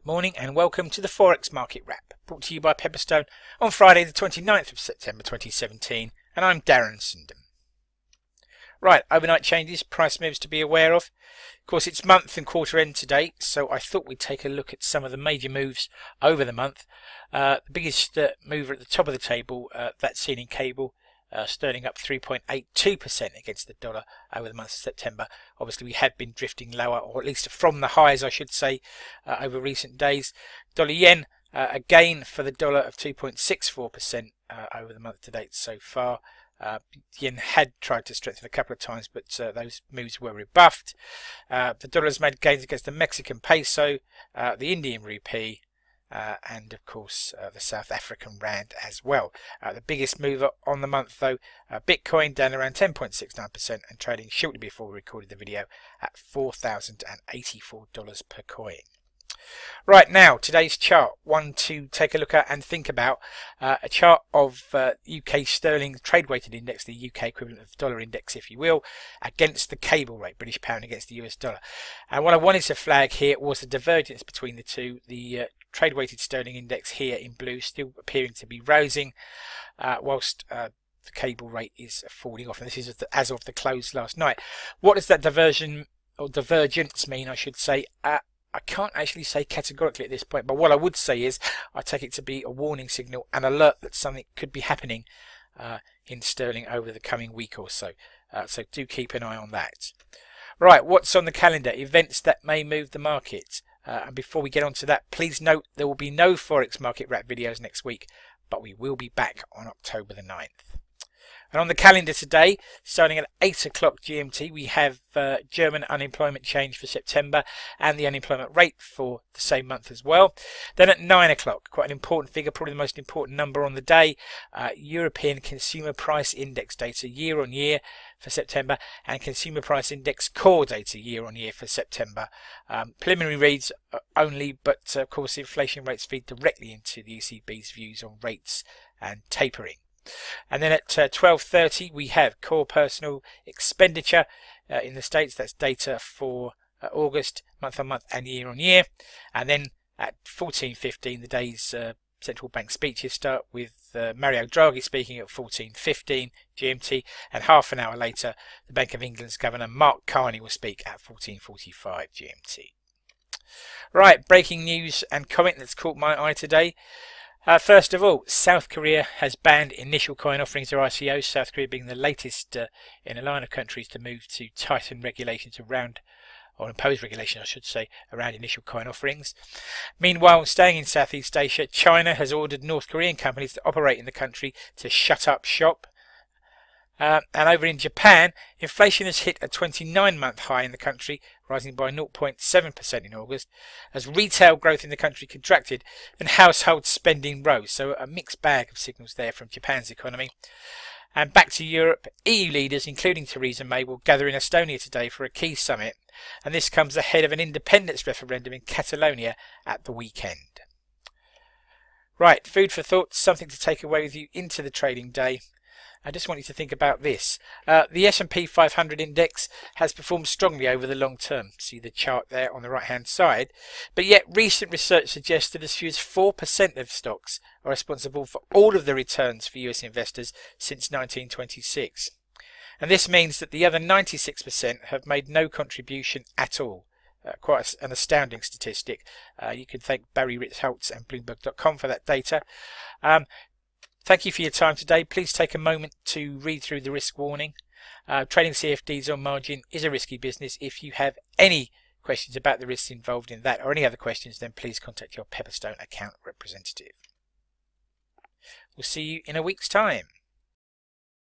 Morning and welcome to the Forex Market Wrap, brought to you by Pepperstone on Friday the 29th of September 2017, and I'm Darren Sinden. Right, overnight changes, price moves to be aware of. Of course, it's month and quarter end today, so I thought we'd take a look at some of the major moves over the month. The biggest mover at the top of the table, that's seen in cable. Sterling up 3.82% against the dollar over the month of September. Obviously, we had been drifting lower, or at least from the highs, I should say, over recent days. Dollar yen, a gain for the dollar of 2.64% over the month to date so far. Yen had tried to strengthen a couple of times, but those moves were rebuffed. The dollar has made gains against the Mexican peso, the Indian rupee, and of course the South African rand as well. The biggest mover on the month though, Bitcoin down around 10.69% and trading shortly before we recorded the video at $4,084 per coin. Right, now today's chart, one to take a look at and think about, a chart of UK sterling trade weighted index, the UK equivalent of dollar index if you will, against the cable rate, British pound against the US dollar. And what I wanted to flag here was the divergence between the two. The trade weighted sterling index here in blue still appearing to be rising, whilst the cable rate is falling off, and this is as of the close last night. What does that diversion or divergence mean, I should say? I can't actually say categorically at this point, but what I would say is I take it to be a warning signal, an alert that something could be happening in sterling over the coming week or so. So do keep an eye on that. Right, what's on the calendar? Events that may move the market. And before we get on to that, please note there will be no Forex Market Wrap videos next week, but we will be back on October the 9th. And on the calendar today, starting at 8 o'clock GMT, we have German unemployment change for September and the unemployment rate for the same month as well. Then at 9 o'clock, quite an important figure, probably the most important number on the day, European Consumer Price Index data year on year for September and Consumer Price Index core data year on year for September. Preliminary reads only, but of course inflation rates feed directly into the ECB's views on rates and tapering. And then at 12:30 we have core personal expenditure in the States. That's data for August, month on month and year on year. And then at 14:15 the day's central bank speeches start with Mario Draghi speaking at 14:15 GMT, and half an hour later the Bank of England's Governor Mark Carney will speak at 14:45 GMT. Right, breaking news and comment that's caught my eye today. First of all, South Korea has banned initial coin offerings or ICOs, South Korea being the latest in a line of countries to move to tighten regulations around, or impose regulations I should say, around initial coin offerings. Meanwhile, staying in Southeast Asia, China has ordered North Korean companies to operate in the country to shut up shop. And over in Japan, inflation has hit a 29-month high in the country, rising by 0.7% in August, as retail growth in the country contracted and household spending rose. So a mixed bag of signals there from Japan's economy. And back to Europe, EU leaders, including Theresa May, will gather in Estonia today for a key summit. And this comes ahead of an independence referendum in Catalonia at the weekend. Right, food for thought, something to take away with you into the trading day. I just want you to think about this. The S&P 500 index has performed strongly over the long term. See the chart there on the right hand side. But yet recent research suggests that as few as 4% of stocks are responsible for all of the returns for US investors since 1926. And this means that the other 96% have made no contribution at all. Quite an astounding statistic. You can thank Barry Ritholtz and Bloomberg.com for that data. Thank you for your time today. Please take a moment to read through the risk warning. Trading CFDs on margin is a risky business. If you have any questions about the risks involved in that or any other questions, then please contact your Pepperstone account representative. We'll see you in a week's time.